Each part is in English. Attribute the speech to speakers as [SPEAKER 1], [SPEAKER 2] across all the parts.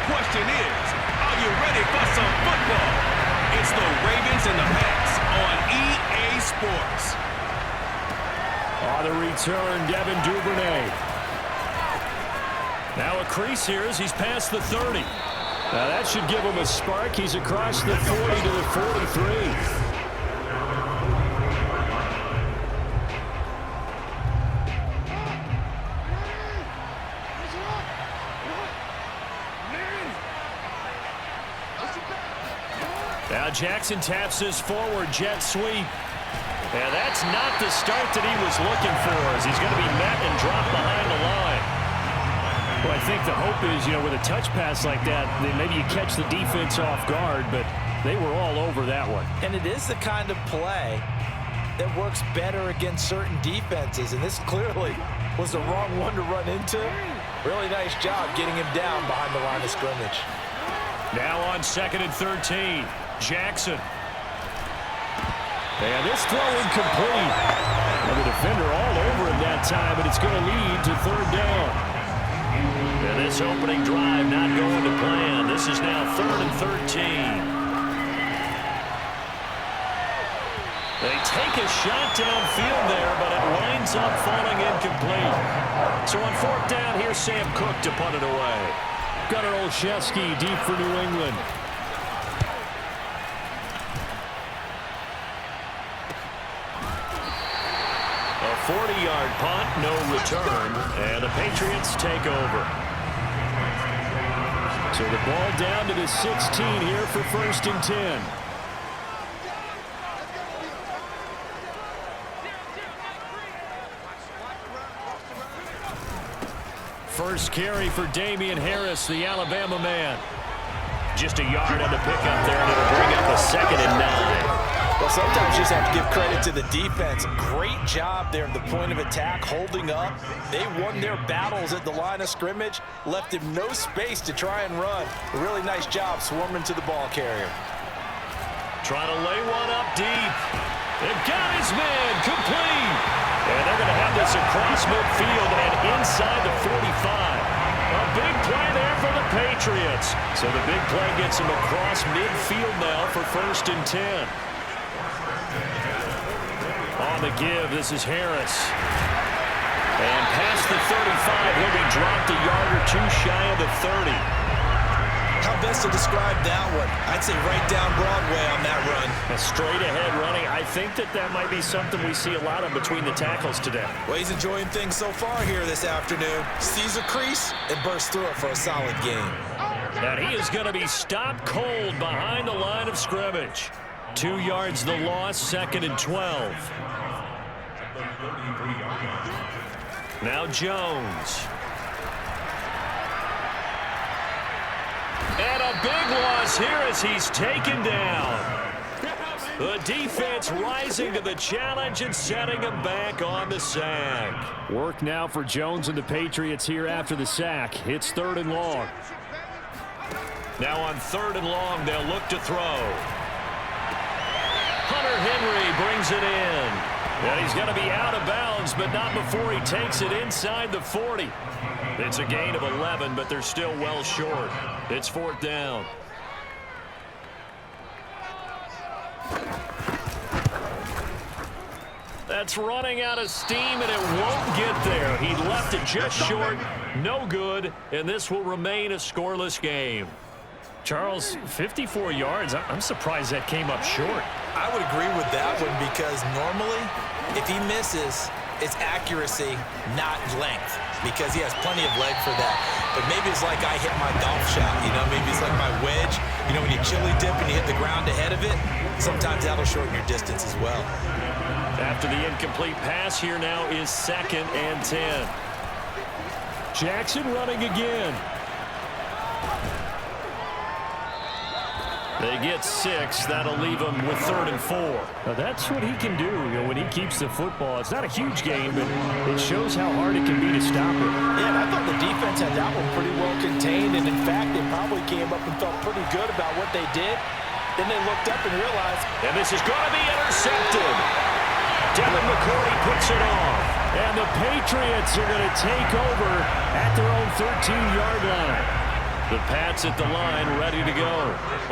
[SPEAKER 1] question is, are you ready for some football? It's the Ravens and the Pats on EA Sports.
[SPEAKER 2] On the return, Devin Duvernay. Now a crease here as he's past the 30. Now that should give him a spark. He's across the 40 to the 43. Now Jackson taps his forward jet sweep. And that's not the start that he was looking for, as he's going to be met and dropped behind the line. Well, I think the hope is, with a touch pass like that, maybe you catch the defense off guard, but they were all over that one.
[SPEAKER 3] And it is the kind of play that works better against certain defenses, and this clearly was the wrong one to run into. Really nice job getting him down behind the line of scrimmage.
[SPEAKER 2] Now on 2nd and 13, Jackson. And this throw incomplete. And the defender all over him that time, and it's going to lead to 3rd down. And this opening drive not going to plan. This is now 3rd and 13. They take a shot downfield there, but it winds up falling incomplete. So on 4th down, here's Sam Cook to punt it away. Gunnar Olszewski deep for New England. A 40-yard punt, no return, and the Patriots take over. So the ball down to the 16 here for 1st and 10. First carry for Damian Harris, the Alabama man. Just a yard on the pickup there, and it'll bring up a 2nd and 9.
[SPEAKER 3] Well, sometimes you just have to give credit to the defense. Great job there at the point of attack, holding up. They won their battles at the line of scrimmage, left him no space to try and run. A really nice job swarming to the ball carrier.
[SPEAKER 2] Trying to lay one up deep. It got his man complete. And they're going to have this across midfield and inside the 45. A big play there for the Patriots. So the big play gets them across midfield now for 1st and 10. On the give, this is Harris. And past the 35, he'll be dropped a yard or two shy of the 30.
[SPEAKER 3] How best to describe that one? I'd say right down Broadway on that run.
[SPEAKER 2] A straight-ahead running. I think that might be something we see a lot of between the tackles today.
[SPEAKER 3] Well, he's enjoying things so far here this afternoon. Sees a crease and bursts through it for a solid game.
[SPEAKER 2] And he is going to be stopped cold behind the line of scrimmage. 2 yards the loss, 2nd and 12. Now Jones. And a big loss here as he's taken down. The defense rising to the challenge and setting him back on the sack. Work now for Jones and the Patriots here after the sack. It's 3rd and long. Now on 3rd and long, they'll look to throw. Hunter Henry brings it in. And he's going to be out of bounds, but not before he takes it inside the 40. It's a gain of 11, but they're still well short. It's 4th down. That's running out of steam, and it won't get there. He left it just short, no good, and this will remain a scoreless game. Charles, 54 yards. I'm surprised that came up short.
[SPEAKER 3] I would agree with that one because normally, if he misses, it's accuracy, not length, because he has plenty of leg for that. But maybe it's like I hit my golf shot, maybe it's like my wedge. When you chili dip and you hit the ground ahead of it, sometimes that'll shorten your distance as well.
[SPEAKER 2] After the incomplete pass, here now is 2nd and 10. Jackson running again. They get 6. That'll leave them with 3rd and 4. Now that's what he can do when he keeps the football. It's not a huge game, but it shows how hard it can be to stop it.
[SPEAKER 3] Yeah, and I thought the defense had that one pretty well contained, and in fact, they probably came up and felt pretty good about what they did. Then they looked up and realized,
[SPEAKER 2] and this is going to be intercepted. Devin McCourty puts it off, and the Patriots are going to take over at their own 13-yard line. The Pats at the line, ready to go.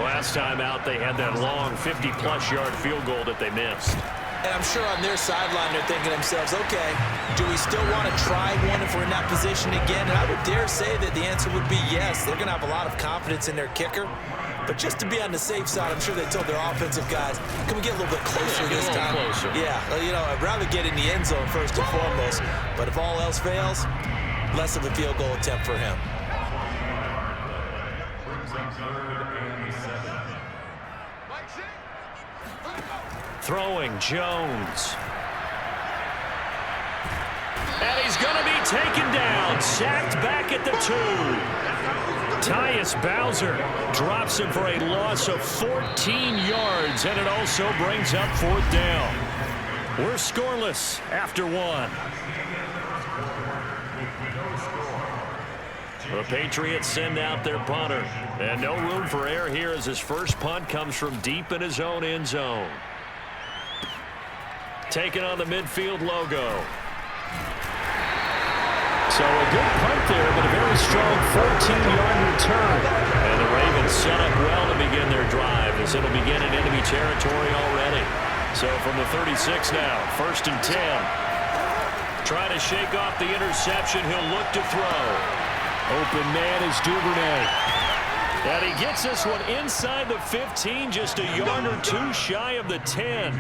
[SPEAKER 2] Last time out, they had that long 50-plus yard field goal that they missed.
[SPEAKER 3] And I'm sure on their sideline, they're thinking to themselves, okay, do we still want to try one if we're in that position again? And I would dare say that the answer would be yes. They're going to have a lot of confidence in their kicker. But just to be on the safe side, I'm sure they told their offensive guys, can we get a little bit closer this time?
[SPEAKER 2] Closer.
[SPEAKER 3] Yeah, you know, I'd rather get in the end zone first and foremost. But if all else fails, less of a field goal attempt for him.
[SPEAKER 2] Throwing Jones. And he's going to be taken down. Sacked back at the 2. Tyus Bowser drops him for a loss of 14 yards, and it also brings up 4th down. We're scoreless after 1. The Patriots send out their punter. And no room for error here as his first punt comes from deep in his own end zone. Taking on the midfield logo. So a good punt there, but a very strong 14-yard return. And the Ravens set up well to begin their drive as it'll begin in enemy territory already. So from the 36 now, 1st and 10. Trying to shake off the interception. He'll look to throw. Open man is Duvernay. And he gets this one inside the 15, just a yard or 2 shy of the 10.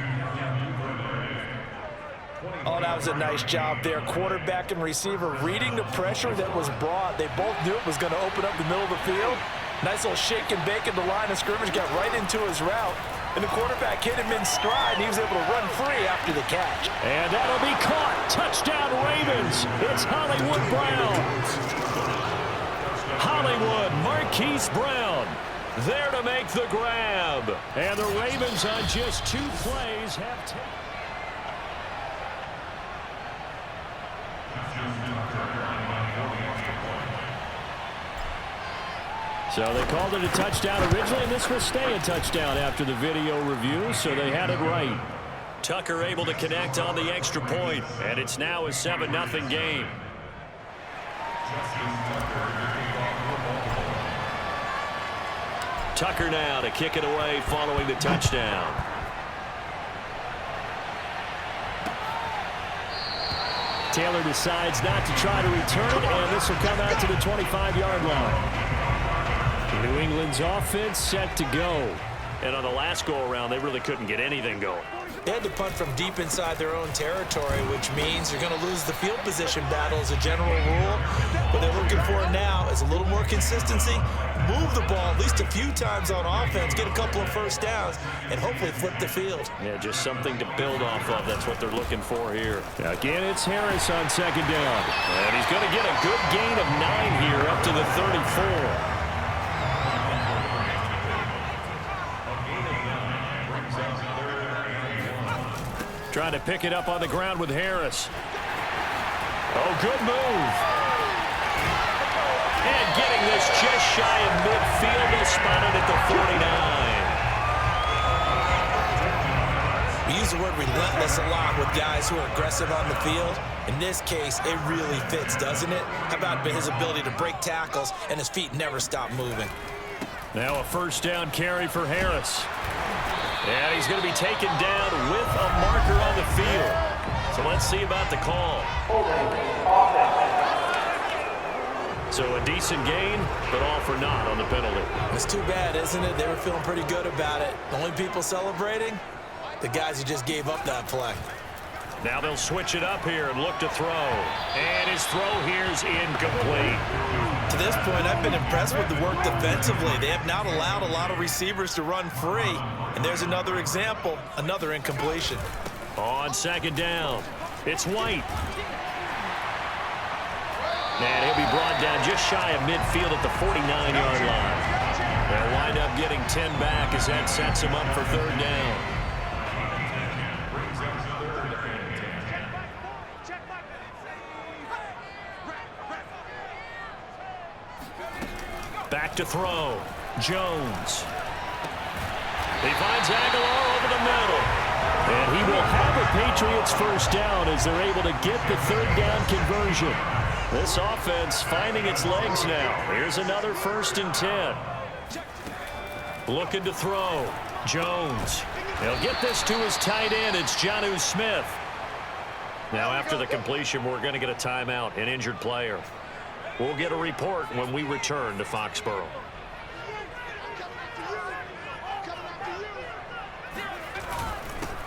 [SPEAKER 3] Oh, that was a nice job there. Quarterback and receiver reading the pressure that was brought. They both knew it was going to open up the middle of the field. Nice little shake and bake at the line of scrimmage, got right into his route. And the quarterback hit him in stride, and he was able to run free after the catch.
[SPEAKER 2] And that'll be caught. Touchdown, Ravens. It's Hollywood Brown. Hollywood, Marquise Brown, there to make the grab. And the Ravens on just 2 plays have taken. So they called it a touchdown originally, and this will stay a touchdown after the video review, so they had it right. Tucker able to connect on the extra point, and it's now a 7-0 game. Tucker now to kick it away following the touchdown. Taylor decides not to try to return it, and this will come out to the 25-yard line. New England's offense set to go. And on the last go-around, they really couldn't get anything going.
[SPEAKER 3] They had to punt from deep inside their own territory, which means you're going to lose the field position battle as a general rule. What they're looking for now is a little more consistency, move the ball at least a few times on offense, get a couple of first downs, and hopefully flip the field.
[SPEAKER 2] Yeah, just something to build off of. That's what they're looking for here. Again, it's Harris on 2nd down. And he's going to get a good gain of 9 here up to the 34. Trying to pick it up on the ground with Harris. Oh, good move. And getting this just shy of midfield. He's spotted at the 49.
[SPEAKER 3] We use the word relentless a lot with guys who are aggressive on the field. In this case, it really fits, doesn't it? How about his ability to break tackles and his feet never stop moving?
[SPEAKER 2] Now a 1st down carry for Harris. And he's going to be taken down with a marker on the field. So let's see about the call. So a decent gain, but all for naught on the penalty.
[SPEAKER 3] It's too bad, isn't it? They were feeling pretty good about it. The only people celebrating, the guys who just gave up that play.
[SPEAKER 2] Now they'll switch it up here and look to throw. And his throw here's incomplete.
[SPEAKER 3] To this point, I've been impressed with the work defensively. They have not allowed a lot of receivers to run free. And there's another example, another incompletion.
[SPEAKER 2] On 2nd down, it's White. And he'll be brought down just shy of midfield at the 49-yard line. They'll wind up getting 10 back as that sets him up for 3rd down. Back to throw. Jones. He finds Aguilar over the middle. And he will have a Patriots 1st down as they're able to get the 3rd down conversion. This offense finding its legs now. Here's another 1st and 10. Looking to throw. Jones. He'll get this to his tight end. It's Jonnu Smith. Now after the completion, we're going to get a timeout, an injured player. We'll get a report when we return to Foxborough.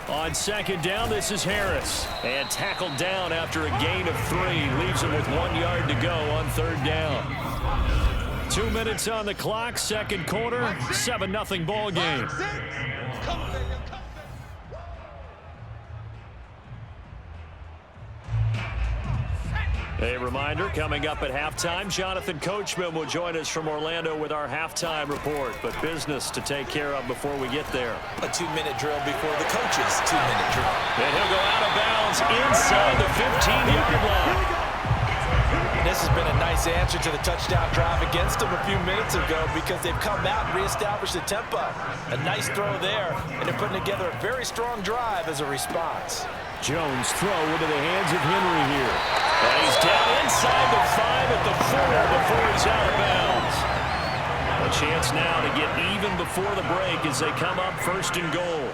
[SPEAKER 2] On 2nd down, this is Harris. And tackled down after a gain of 3. Leaves him with 1 yard to go on 3rd down. 2 minutes on the clock, 2nd quarter, 7-0 ball game. A reminder, coming up at halftime, Jonathan Coachman will join us from Orlando with our halftime report. But business to take care of before we get there.
[SPEAKER 3] A 2-minute drill before the coach's 2-minute drill.
[SPEAKER 2] And he'll go out of bounds inside the 15-yard line.
[SPEAKER 3] This has been a nice answer to the touchdown drive against them a few minutes ago because they've come out and reestablished the tempo. A nice throw there, and they're putting together a very strong drive as a response.
[SPEAKER 2] Jones throw into the hands of Henry here. And he's down inside the 5 at the 4 before he's out of bounds. A chance now to get even before the break as they come up 1st and goal.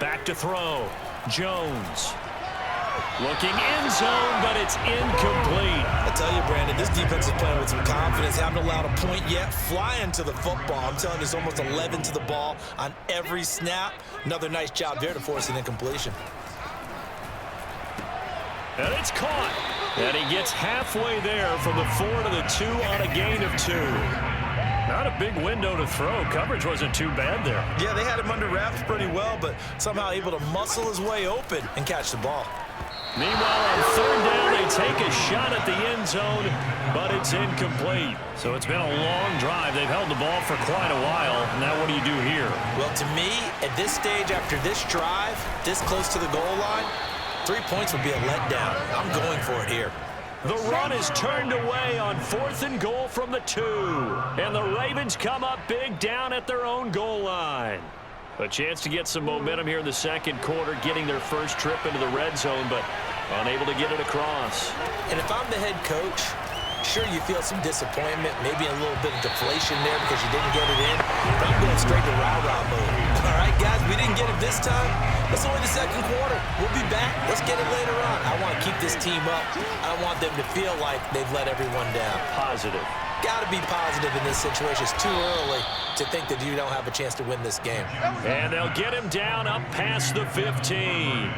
[SPEAKER 2] Back to throw. Jones. Looking end zone, but it's incomplete.
[SPEAKER 3] I tell you, Brandon, this defense is playing with some confidence. Haven't allowed a point yet. Flying to the football. I'm telling you, it's almost 11 to the ball on every snap. Another nice job there to force an incompletion.
[SPEAKER 2] And it's caught. And he gets halfway there from the 4 to the 2 on a gain of 2. Not a big window to throw. Coverage wasn't too bad there.
[SPEAKER 3] Yeah, they had him under wraps pretty well, but somehow able to muscle his way open and catch the ball.
[SPEAKER 2] Meanwhile, on 3rd down, they take a shot at the end zone, but it's incomplete. So it's been a long drive. They've held the ball for quite a while. Now what do you do here?
[SPEAKER 3] Well, to me, at this stage, after this drive, this close to the goal line, 3 points would be a letdown. I'm going for it here.
[SPEAKER 2] The run is turned away on 4th and goal from the 2. And the Ravens come up big down at their own goal line. A chance to get some momentum here in the 2nd quarter, getting their first trip into the red zone, but unable to get it across.
[SPEAKER 3] And if I'm the head coach, sure you feel some disappointment, maybe a little bit of deflation there because you didn't get it in, but I'm going straight to rah-rah mode. All right, guys, we didn't get it this time. It's only the 2nd quarter. We'll be back. Let's get it later on. I want to keep this team up. I don't want them to feel like they've let everyone down.
[SPEAKER 2] Positive. Got
[SPEAKER 3] to be positive in this situation. It's too early to think that you don't have a chance to win this game.
[SPEAKER 2] And they'll get him down up past the 15.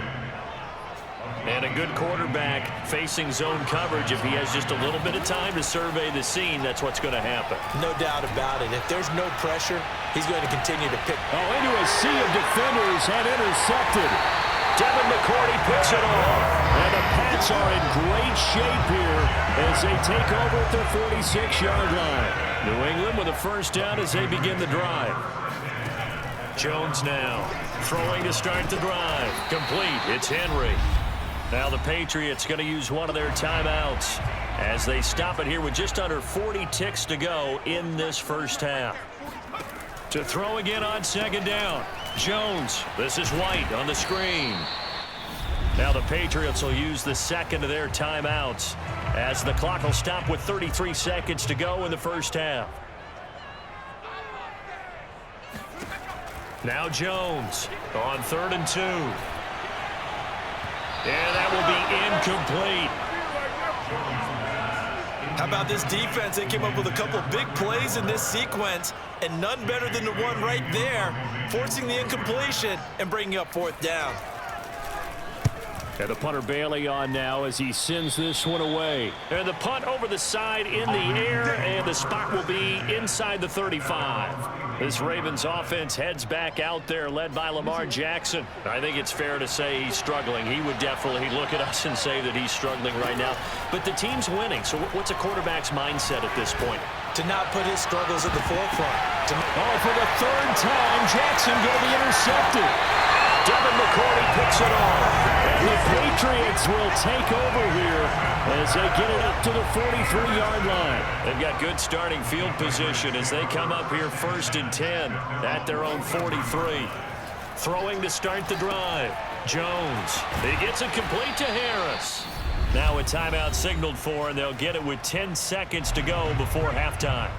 [SPEAKER 2] And a good quarterback facing zone coverage. If he has just a little bit of time to survey the scene, that's what's going to happen.
[SPEAKER 3] No doubt about it. If there's no pressure, he's going to continue to pick.
[SPEAKER 2] Oh, into a sea of defenders and intercepted. Devin McCourty picks it off. And the Pats are in great shape here as they take over at their 46-yard line. New England with a 1st down as they begin the drive. Jones now throwing to start the drive. Complete. It's Henry. Now the Patriots going to use one of their timeouts as they stop it here with just under 40 ticks to go in this 1st half. To throw again on 2nd down. Jones. This is White on the screen. Now the Patriots will use the 2nd of their timeouts as the clock will stop with 33 seconds to go in the 1st half. Now Jones on 3rd and 2. And that will be incomplete.
[SPEAKER 3] How about this defense? They came up with a couple of big plays in this sequence, and none better than the one right there, forcing the incompletion and bringing up 4th down.
[SPEAKER 2] And the punter Bailey on now as he sends this one away. And the punt over the side in the air, and the spot will be inside the 35. This Ravens offense heads back out there, led by Lamar Jackson. I think it's fair to say he's struggling. He would definitely look at us and say that he's struggling right now. But the team's winning, so what's a quarterback's mindset at this point?
[SPEAKER 3] To not put his struggles at the forefront.
[SPEAKER 2] For the 3rd time, Jackson will be intercepted. Devin McCourty picks it off. And the Patriots will take over here as they get it up to the 43-yard line. They've got good starting field position as they come up here 1st and 10 at their own 43. Throwing to start the drive. Jones. He gets it complete to Harris. Now a timeout signaled for, and they'll get it with 10 seconds to go before halftime.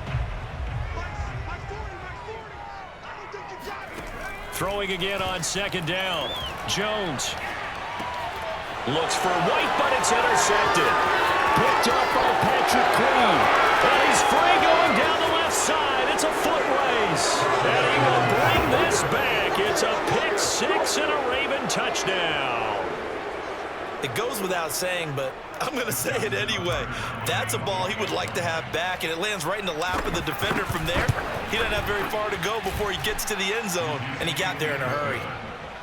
[SPEAKER 2] Throwing again on second down. Jones looks for White, but it's intercepted. Picked up by Patrick Queen. And he's free going down the left side. It's a foot race. And he will bring this back. It's a pick six and a Raven touchdown.
[SPEAKER 3] It goes without saying, but I'm going to say it anyway. That's a ball he would like to have back, and it lands right in the lap of the defender from there. He doesn't have very far to go before he gets to the end zone, and he got there in a hurry.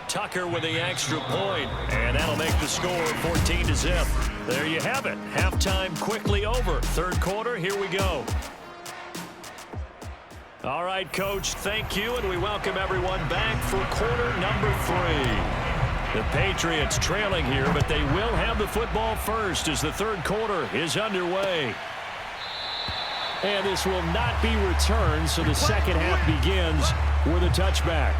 [SPEAKER 2] Tucker with the extra point, and that'll make the score 14-0. There you have it. Halftime quickly over. Third quarter, here we go. All right, Coach, thank you, and we welcome everyone back for quarter number 3. The Patriots trailing here, but they will have the football first as the third quarter is underway. And this will not be returned, so the second half begins with a touchback.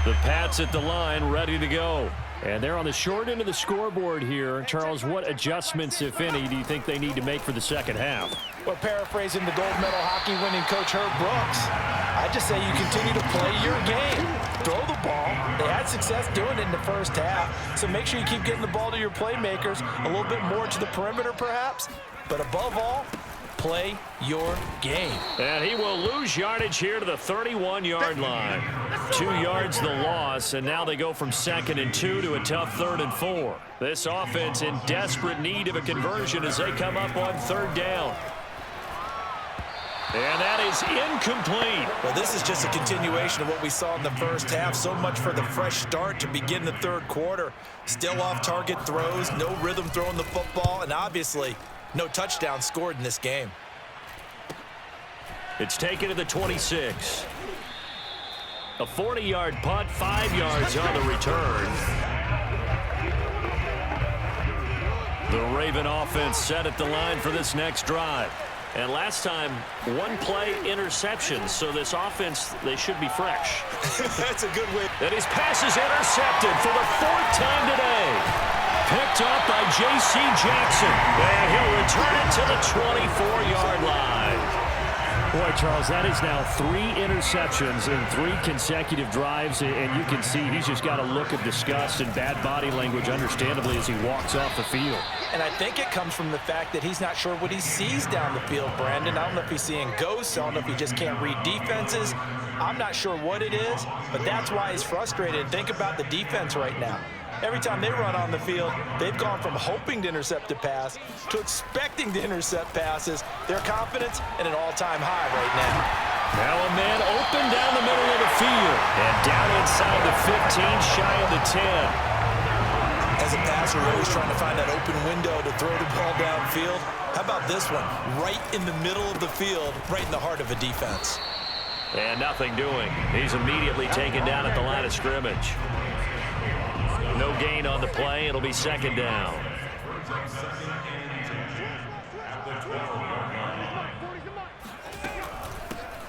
[SPEAKER 2] The Pats at the line, ready to go. And they're on the short end of the scoreboard here. Charles, what adjustments, if any, do you think they need to make for the second half?
[SPEAKER 4] Well, paraphrasing the gold medal hockey winning coach Herb Brooks, I just say you continue to play your game. Throw the ball. They had success doing it in the first half, so make sure you keep getting the ball to your playmakers, a little bit more to the perimeter perhaps, but above all, play your game.
[SPEAKER 2] And he will lose yardage here to the 31-yard line. 2 yards the loss, and now they go from 2nd and 2 to a tough 3rd and 4. This offense in desperate need of a conversion as they come up on 3rd down. And that is incomplete.
[SPEAKER 3] Well, this is just a continuation of what we saw in the first half. So much for the fresh start to begin the third quarter. Still off-target throws, no rhythm throwing the football, and obviously no touchdown scored in this game.
[SPEAKER 2] It's taken to the 26. A 40-yard punt, 5 yards on the return. The Raven offense set at the line for this next drive. And last time, 1 play interception, so this offense, they should be fresh.
[SPEAKER 3] That's a good way.
[SPEAKER 2] And his pass is intercepted for the 4th time today. Picked up by J.C. Jackson. And he'll return it to the 24-yard line. Boy, Charles, that is now 3 interceptions in 3 consecutive drives, and you can see he's just got a look of disgust and bad body language, understandably, as he walks off the field.
[SPEAKER 4] And I think it comes from the fact that he's not sure what he sees down the field, Brandon. I don't know if he's seeing ghosts. I don't know if he just can't read defenses. I'm not sure what it is, but that's why he's frustrated. Think about the defense right now. Every time they run on the field, they've gone from hoping to intercept a pass to expecting to intercept passes. Their confidence at an all-time high right now.
[SPEAKER 2] Now a man open down the middle of the field. And down inside the 15, shy of the 10.
[SPEAKER 3] As a passer, you're always trying to find that open window to throw the ball downfield. How about this one? Right in the middle of the field, right in the heart of a defense.
[SPEAKER 2] And nothing doing. He's immediately taken down at the line of scrimmage. No gain on the play. It'll be 2nd down.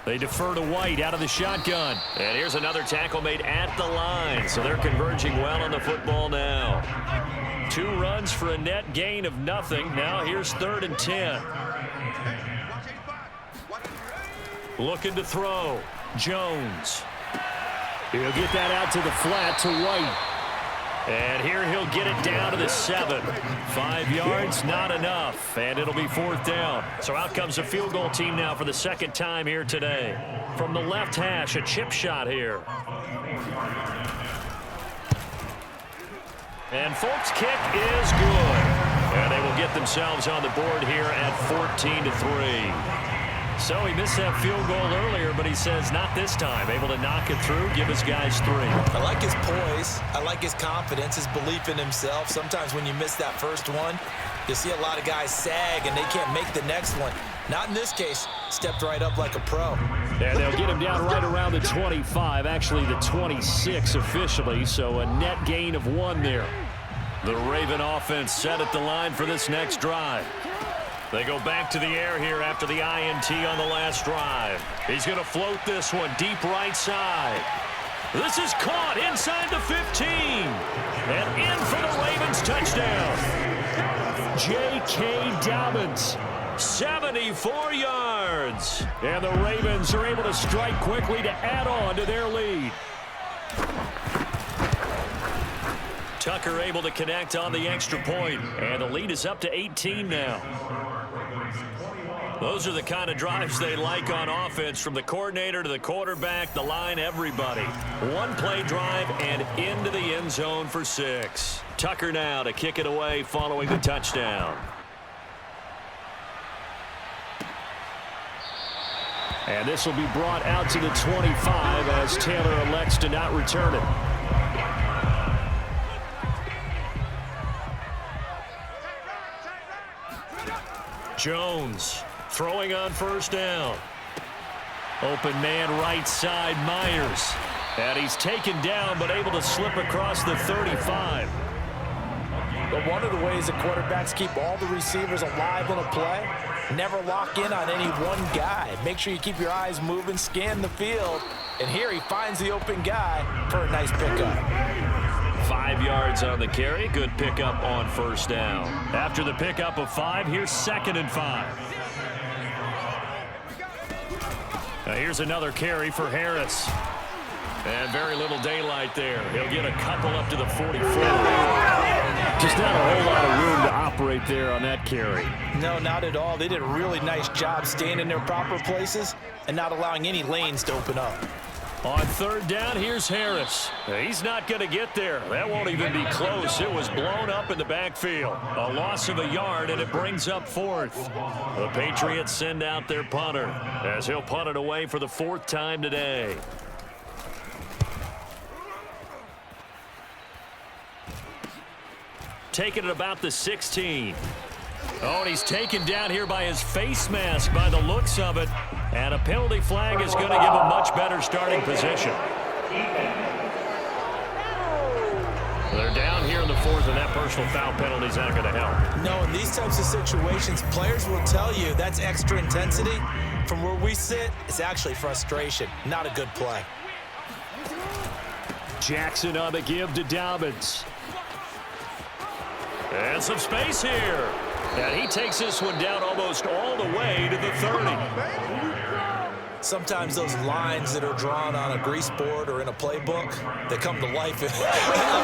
[SPEAKER 2] They defer to White out of the shotgun. And here's another tackle made at the line. So they're converging well on the football now. 2 runs for a net gain of nothing. Now here's 3rd and 10. Looking to throw. Jones. He'll get that out to the flat to White. And here he'll get it down to the 7. 5 yards, not enough. And it'll be 4th down. So out comes the field goal team now for the 2nd time here today. From the left hash, a chip shot here. And Folks' kick is good. And they will get themselves on the board here at 14-3. So he missed that field goal earlier, but he says not this time. Able to knock it through, give his guys 3.
[SPEAKER 3] I like his poise. I like his confidence, his belief in himself. Sometimes when you miss that first one, you see a lot of guys sag and they can't make the next one. Not in this case. Stepped right up like a pro.
[SPEAKER 2] And they'll get him down right around the 25, actually the 26 officially, so a net gain of 1 there. The Raven offense set at the line for this next drive. They go back to the air here after the INT on the last drive. He's going to float this one deep right side. This is caught inside the 15. And in for the Ravens touchdown. J.K. Dobbins. 74 yards. And the Ravens are able to strike quickly to add on to their lead. Tucker able to connect on the extra point. And the lead is up to 18 now. Those are the kind of drives they like on offense, from the coordinator to the quarterback, the line, everybody. One play drive and into the end zone for 6. Tucker now to kick it away following the touchdown. And this will be brought out to the 25 as Taylor elects to not return it. Jones throwing on first down. Open man right side, Myers. And he's taken down but able to slip across the 35.
[SPEAKER 4] But one of the ways that quarterbacks keep all the receivers alive in a play, never lock in on any one guy. Make sure you keep your eyes moving, scan the field. And here he finds the open guy for a nice pickup.
[SPEAKER 2] 5 yards on the carry. Good pickup on first down. After the pickup of 5, here's 2nd and 5. Now here's another carry for Harris. And very little daylight there. He'll get a couple up to the 44. Just not a whole lot of room to operate there on that carry.
[SPEAKER 4] No, not at all. They did a really nice job staying in their proper places and not allowing any lanes to open up.
[SPEAKER 2] On third down, here's Harris. He's not going to get there. That won't even be close. It was blown up in the backfield. A loss of a yard, and it brings up 4th. The Patriots send out their punter as he'll punt it away for the 4th time today. Taking it about the 16. Oh, and he's taken down here by his face mask by the looks of it. And a penalty flag is going to give a much better starting position. They're down here in the 4th, and that personal foul penalty is not going to help.
[SPEAKER 3] No, in these types of situations, players will tell you that's extra intensity. From where we sit, it's actually frustration, not a good play.
[SPEAKER 2] Jackson on the give to Dobbins. And some space here. And he takes this one down almost all the way to the 30.
[SPEAKER 3] Sometimes those lines that are drawn on a grease board or in a playbook, they come to life out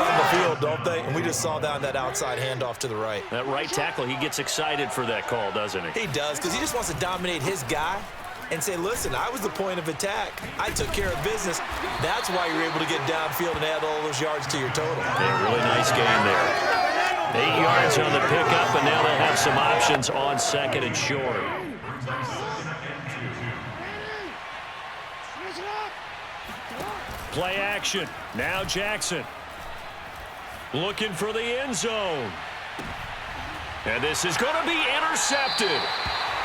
[SPEAKER 3] on the field, don't they? And we just saw down that outside handoff to the right.
[SPEAKER 2] That right tackle, he gets excited for that call, doesn't he?
[SPEAKER 3] He does, because he just wants to dominate his guy and say, listen, I was the point of attack. I took care of business. That's why you're able to get downfield and add all those yards to your total.
[SPEAKER 2] Yeah, really nice game there. 8 yards on the pickup, and now they'll have some options on 2nd and short. Play action. Now Jackson. Looking for the end zone. And this is going to be intercepted.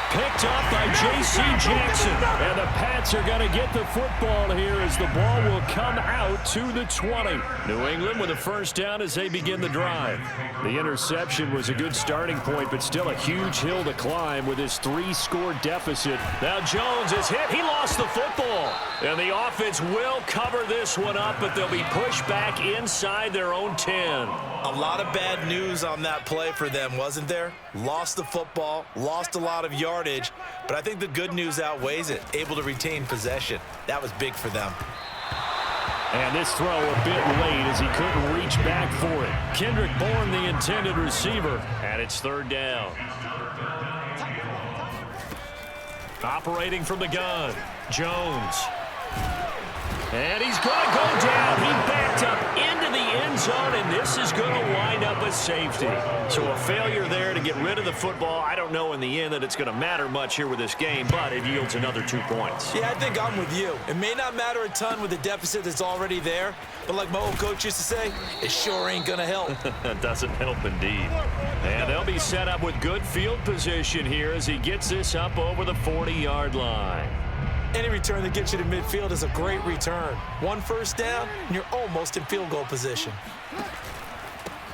[SPEAKER 2] Picked up by J.C. Jackson. And the Pats are going to get the football here as the ball will come out to the 20. New England with a first down as they begin the drive. The interception was a good starting point, but still a huge hill to climb with his 3-score deficit. Now Jones is hit. He lost the football. And the offense will cover this one up, but they'll be pushed back inside their own 10.
[SPEAKER 3] A lot of bad news on that play for them, wasn't there? Lost the football, lost a lot of yardage, but I think the good news outweighs it. Able to retain possession. That was big for them.
[SPEAKER 2] And this throw a bit late as he couldn't reach back for it. Kendrick Bourne, the intended receiver, and it's 3rd down. Operating from the gun, Jones. And he's going to go down. He backed up into the end zone, and this is going to wind up a safety. So a failure there to get rid of the football. I don't know in the end that it's going to matter much here with this game, but it yields another 2 points.
[SPEAKER 3] Yeah, I think I'm with you. It may not matter a ton with the deficit that's already there, but like my old coach used to say, it sure ain't going to help.
[SPEAKER 2] That doesn't help indeed. And they'll be set up with good field position here as he gets this up over the 40-yard line.
[SPEAKER 3] Any return that gets you to midfield is a great return. 1 first down, and you're almost in field goal position.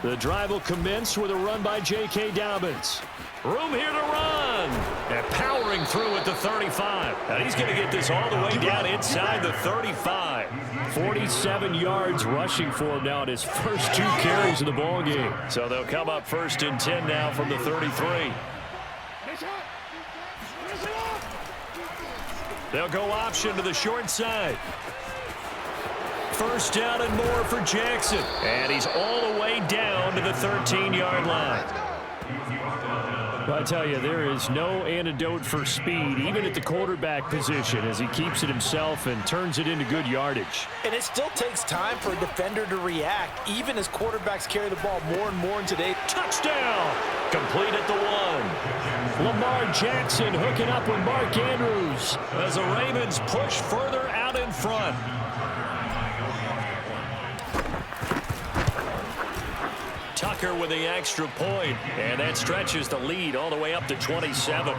[SPEAKER 2] The drive will commence with a run by J.K. Dobbins. Room here to run. And powering powering through at the 35. And he's going to get this all the way down inside the 35. 47 yards rushing for him now in his first 2 carries of the ball game. So they'll come up 1st and 10 now from the 33. They'll go option to the short side. 1st down and more for Jackson. And he's all the way down to the 13-yard line. I tell you, there is no antidote for speed, even at the quarterback position, as he keeps it himself and turns it into good yardage.
[SPEAKER 4] And it still takes time for a defender to react, even as quarterbacks carry the ball more and more in today.
[SPEAKER 2] Touchdown! Complete at the 1. Lamar Jackson hooking up with Mark Andrews as the Ravens push further out in front. Tucker with the extra point, and that stretches the lead all the way up to 27.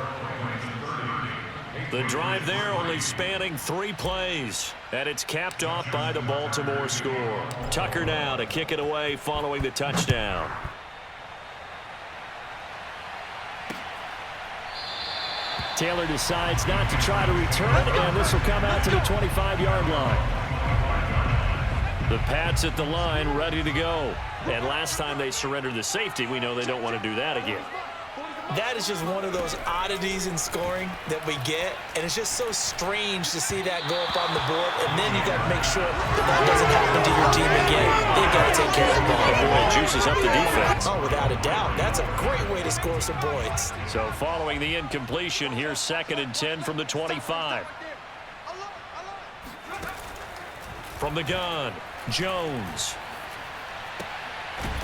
[SPEAKER 2] The drive there only spanning 3 plays, and it's capped off by the Baltimore score. Tucker now to kick it away following the touchdown. Taylor decides not to try to return, and this will come out to the 25-yard line. The Pats at the line ready to go. And last time they surrendered the safety, we know they don't want to do that again.
[SPEAKER 3] That is just one of those oddities in scoring that we get, and it's just so strange to see that go up on the board, and then you got to make sure that doesn't happen to your team again. They've got to take care of the ball.
[SPEAKER 2] Boy, it juices up the defense.
[SPEAKER 3] Oh, without a doubt. That's a great way to score some points.
[SPEAKER 2] So following the incompletion, here's 2nd and 10 from the 25. From the gun, Jones.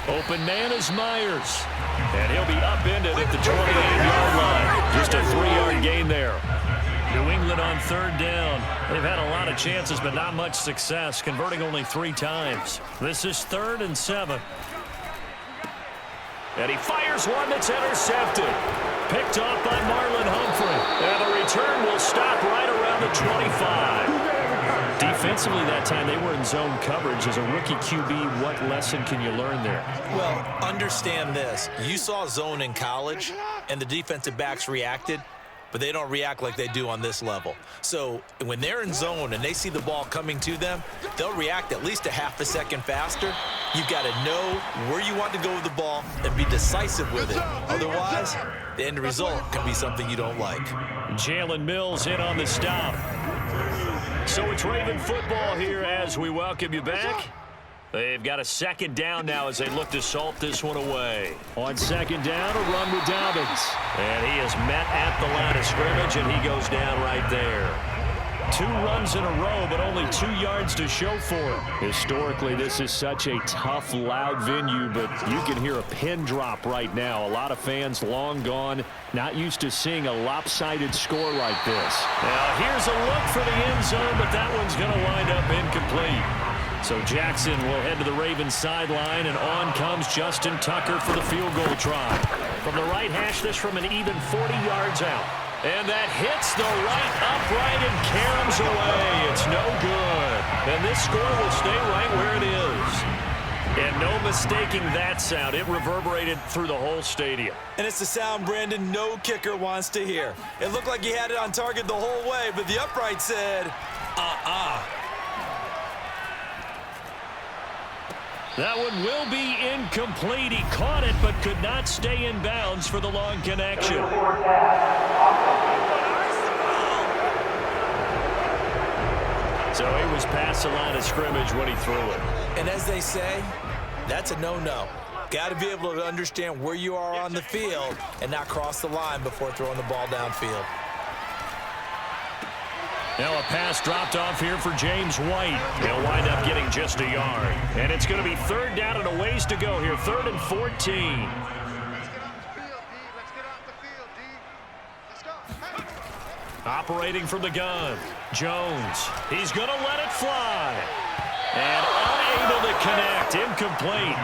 [SPEAKER 2] Open man is Myers. And he'll be upended at the 28-yard line. Just a 3-yard gain there. New England on 3rd down. They've had a lot of chances, but not much success, converting only 3 times. This is 3rd and 7. And he fires one that's intercepted. Picked off by Marlon Humphrey. And the return will stop right around the 25. Defensively that time, they were in zone coverage. As a rookie QB, what lesson can you learn there?
[SPEAKER 3] Well, understand this. You saw zone in college, and the defensive backs reacted, but they don't react like they do on this level. So when they're in zone and they see the ball coming to them, they'll react at least a half a second faster. You've got to know where you want to go with the ball and be decisive with it. Otherwise, the end result can be something you don't like.
[SPEAKER 2] Jalen Mills in on the stop. So it's Raven football here as we welcome you back. They've got a 2nd down now as they look to salt this one away. On 2nd down, a run with Dobbins. And he is met at the line of scrimmage, and he goes down right there. 2 runs in a row, but only 2 yards to show for it. Historically, this is such a tough, loud venue, but you can hear a pin drop right now. A lot of fans long gone, not used to seeing a lopsided score like this. Now, here's a look for the end zone, but that one's going to wind up incomplete. So Jackson will head to the Ravens sideline, and on comes Justin Tucker for the field goal try. From the right hash, this from an even 40 yards out. And that hits the right upright and caroms away. It's no good. And this score will stay right where it is. And no mistaking that sound. It reverberated through the whole stadium.
[SPEAKER 3] And it's the sound Brandon no kicker wants to hear. It looked like he had it on target the whole way, but the upright said,
[SPEAKER 2] That one will be incomplete. He caught it but could not stay in bounds for the long connection. So he was past the line of scrimmage when he threw it.
[SPEAKER 3] And as they say, that's a no-no. Got to be able to understand where you are on the field and not cross the line before throwing the ball downfield.
[SPEAKER 2] Now a pass dropped off here for James White. He'll wind up getting just a yard. And it's going to be 3rd down and a ways to go here. 3rd and 14. Operating from the gun, Jones. He's going to let it fly. And unable to connect. Incomplete.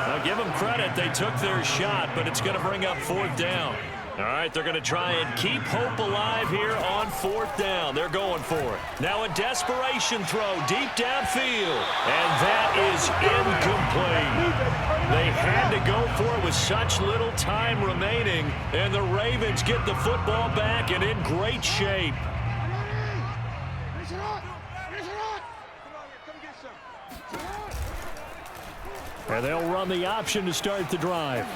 [SPEAKER 2] Now give them credit. They took their shot, but it's going to bring up 4th down. All right, they're going to try and keep hope alive here on 4th down. They're going for it. Now a desperation throw deep downfield. And that is incomplete. They They had to go for it with such little time remaining, and the Ravens get the football back and in great shape. And they'll run the option to start the drive.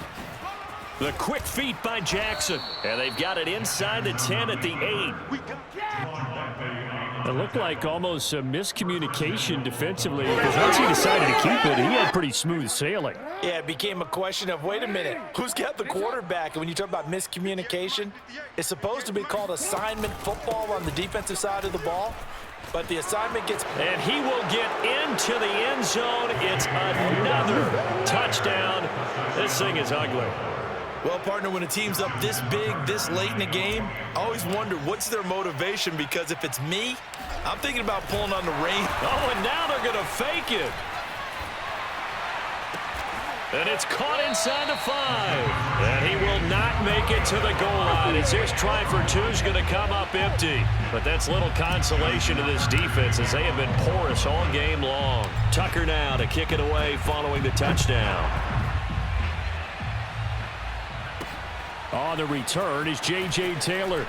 [SPEAKER 2] The quick feet by Jackson. And they've got it inside the 10 at the 8. It looked like almost a miscommunication defensively, because once he decided to keep it, he had pretty smooth sailing.
[SPEAKER 4] Yeah, it became a question of, wait a minute, who's got the quarterback? And when you talk about miscommunication, it's supposed to be called assignment football on the defensive side of the ball. But the assignment gets...
[SPEAKER 2] And he will get into the end zone. It's another touchdown. This thing is ugly.
[SPEAKER 3] Well, partner, when a team's up this big, this late in the game, I always wonder what's their motivation, because if it's me, I'm thinking about pulling on the rein.
[SPEAKER 2] Oh, and now they're going to fake it. And it's caught inside the 5. And he will not make it to the goal line, as his try for 2 is going to come up empty. But that's little consolation to this defense, as they have been porous all game long. Tucker now to kick it away following the touchdown. On the return is J.J. Taylor.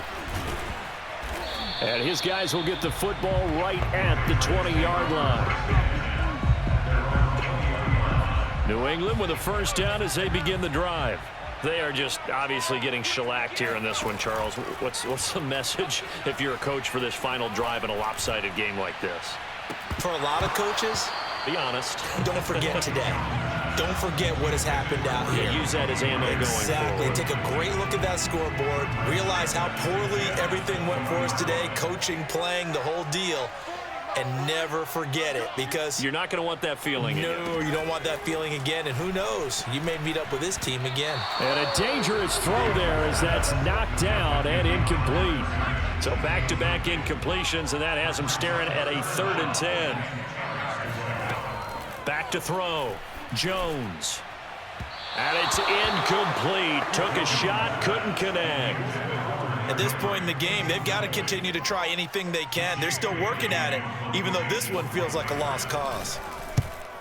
[SPEAKER 2] And his guys will get the football right at the 20-yard line. New England with a first down as they begin the drive. They are just obviously getting shellacked here in this one, Charles. What's the message if you're a coach for this final drive in a lopsided game like this?
[SPEAKER 3] For a lot of coaches,
[SPEAKER 2] be honest.
[SPEAKER 3] Don't forget today. Don't forget what has happened out here.
[SPEAKER 2] Use that as ammo going forward.
[SPEAKER 3] Exactly. Take a great look at that scoreboard. Realize how poorly everything went for us today. Coaching, playing, the whole deal. And never forget it, because
[SPEAKER 2] you're not going to want that feeling again.
[SPEAKER 3] No, you don't want that feeling again. And who knows? You may meet up with this team again.
[SPEAKER 2] And a dangerous throw there, as that's knocked down and incomplete. So back-to-back incompletions, and that has him staring at a 3rd and 10. Back to throw. Jones. And it's incomplete. Took a shot, couldn't connect.
[SPEAKER 3] At this point in the game, they've got to continue to try anything they can. They're still working at it, even though this one feels like a lost cause.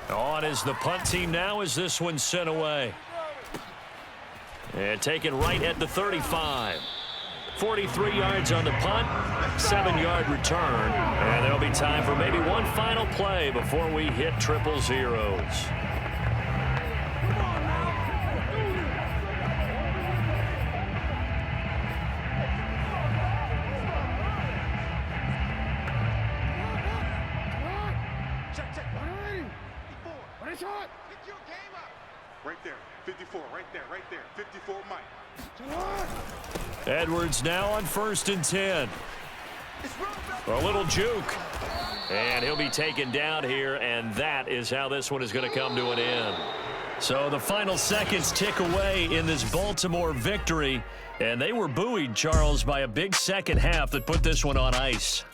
[SPEAKER 2] On is the punt team now as this one's sent away. And taken right at the 35. 43 yards on the punt, 7-yard return. And there'll be time for maybe one final play before we hit triple zeros.
[SPEAKER 5] Right there, 54, right there, 54, Mike.
[SPEAKER 2] Edwards now on 1st and 10. A little juke. And he'll be taken down here, and that is how this one is going to come to an end. So the final seconds tick away in this Baltimore victory, and they were buoyed, Charles, by a big second half that put this one on ice.